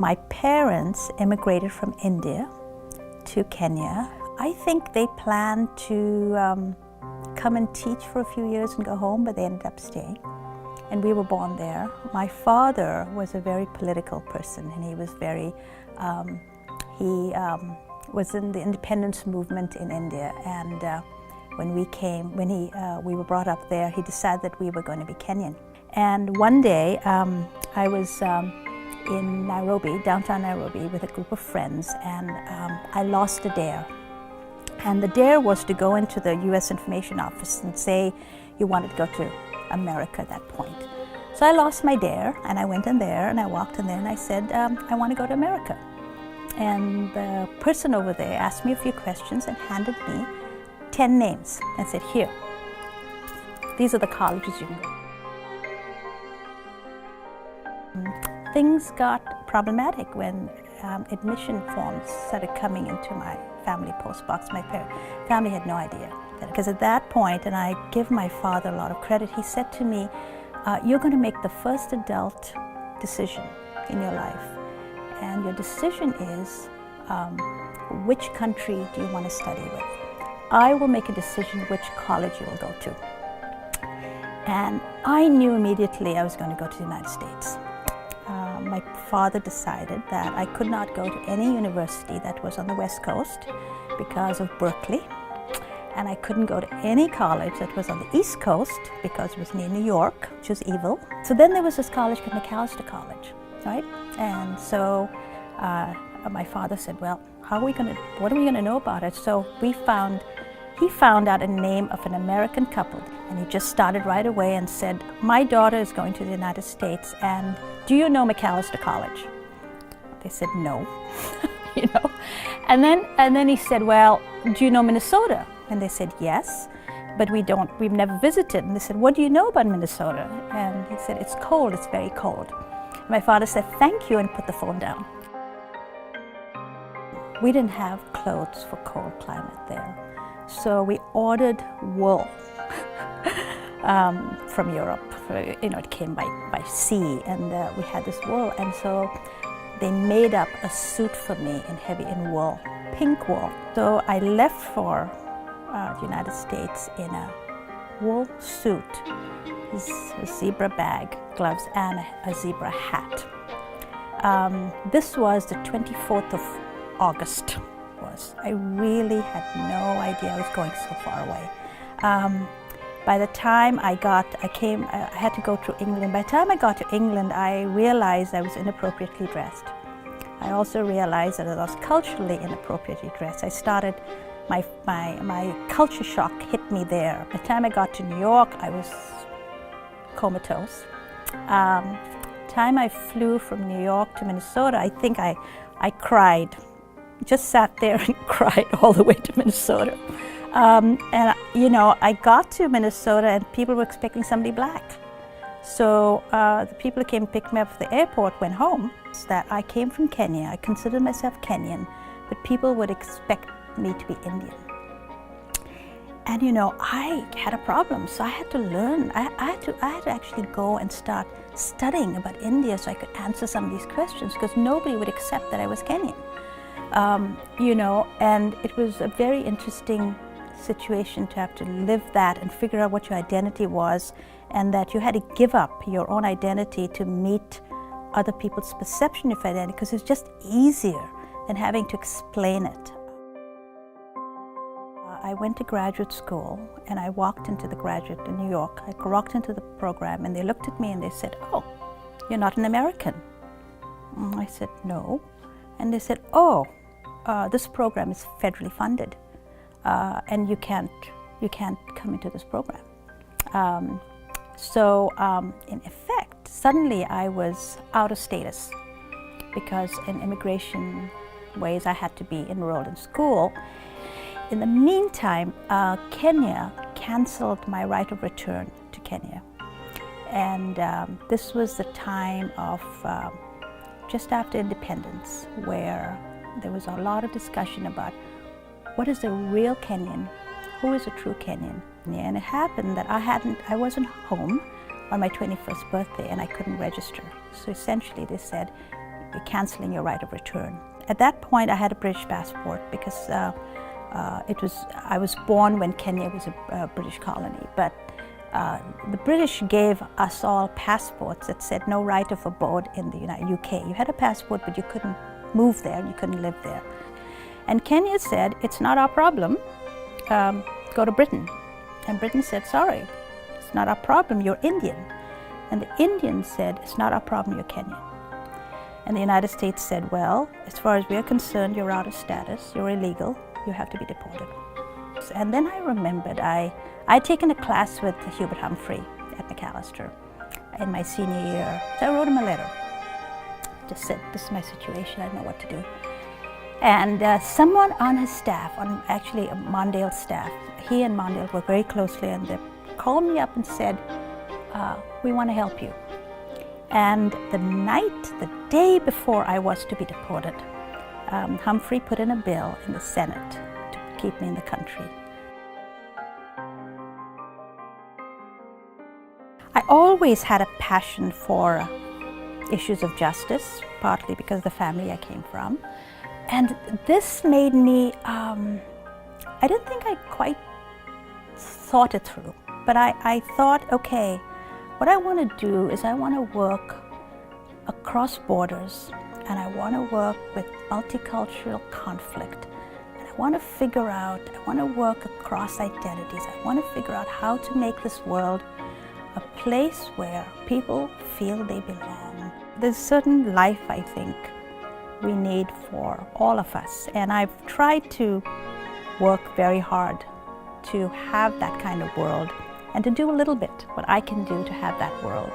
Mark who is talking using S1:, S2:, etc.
S1: My parents immigrated from India to Kenya. I think they planned to come and teach for a few years and go home, but they ended up staying. And we were born there. My father was a very political person, and he was very, was in the independence movement in India. And when we were brought up there, he decided that we were going to be Kenyan. And one day, I was in Nairobi, downtown Nairobi, with a group of friends, and I lost a dare. And the dare was to go into the U.S. Information Office and say you wanted to go to America at that point. So I lost my dare, and I went in there, and I walked in there, and I said, I want to go to America. And the person over there asked me a few questions and handed me 10 names and said, here, these are the colleges you can go. Things got problematic when admission forms started coming into my family postbox. My family had no idea. Because at that point, and I give my father a lot of credit, he said to me, you're going to make the first adult decision in your life. And your decision is, which country do you want to study with? I will make a decision which college you will go to. And I knew immediately I was going to go to the United States. My father decided that I could not go to any university that was on the West Coast because of Berkeley. And I couldn't go to any college that was on the East Coast because it was near New York, which was evil. So then there was this college called Macalester College, right? And so my father said, well, what are we gonna know about it? So he found out a name of an American couple, and he just started right away and said, my daughter is going to the United States, and do you know Macalester College? They said, no, you know. And then he said, well, do you know Minnesota? And they said, yes, but we've never visited. And they said, what do you know about Minnesota? And he said, it's cold, it's very cold. And my father said, thank you, and put the phone down. We didn't have clothes for cold climate there. So we ordered wool from Europe. You know, it came by sea, and we had this wool. And so they made up a suit for me in wool, pink wool. So I left for the United States in a wool suit, a zebra bag, gloves, and a zebra hat. This was the 24th of August. I really had no idea I was going so far away. By the time I had to go through England. By the time I got to England, I realized I was inappropriately dressed. I also realized that I was culturally inappropriately dressed. I started, my culture shock hit me there. By the time I got to New York, I was comatose. Time I flew from New York to Minnesota, I think I cried. Just sat there and cried all the way to Minnesota. And you know, I got to Minnesota and people were expecting somebody black. So the people who came to pick me up at the airport went home. So that I came from Kenya. I considered myself Kenyan, but people would expect me to be Indian. And you know, I had a problem, so I had to learn. I had to actually go and start studying about India so I could answer some of these questions, because nobody would accept that I was Kenyan. You know, and it was a very interesting situation to have to live that and figure out what your identity was, and that you had to give up your own identity to meet other people's perception of identity, because it's just easier than having to explain it. I went to graduate school, and I walked into the graduate in New York. I walked into the program, and they looked at me and they said, oh, you're not an American. And I said, no. And they said, oh, this program is federally funded, and you can't come into this program. So in effect, suddenly I was out of status, because in immigration ways I had to be enrolled in school. In the meantime, Kenya canceled my right of return to Kenya. And this was the time of just after independence, where there was a lot of discussion about what is a real Kenyan, who is a true Kenyan. And it happened that I wasn't home on my 21st birthday, and I couldn't register. So essentially they said, you're canceling your right of return. At that point, I had a British passport because I was born when Kenya was a British colony, but the British gave us all passports that said no right of abode in the UK. You had a passport, but you couldn't move there, you couldn't live there. And Kenya said, it's not our problem, go to Britain. And Britain said, sorry, it's not our problem, you're Indian. And the Indians said, it's not our problem, you're Kenyan. And the United States said, well, as far as we're concerned, you're out of status, you're illegal, you have to be deported. And then I remembered I'd taken a class with Hubert Humphrey at Macalester in my senior year. So I wrote him a letter. Just said, this is my situation, I don't know what to do. And someone on his staff, actually Mondale's staff, he and Mondale worked very closely, and they called me up and said, we want to help you. And the day before I was to be deported, Humphrey put in a bill in the Senate to keep me in the country. I always had a passion for issues of justice, partly because of the family I came from. And this made me, I didn't think I quite thought it through, but I thought, okay, what I want to do is I want to work across borders, and I want to work with multicultural conflict. And I want to work across identities. I want to figure out how to make this world a place where people feel they belong. There's a certain life, I think, we need for all of us. And I've tried to work very hard to have that kind of world and to do a little bit what I can do to have that world.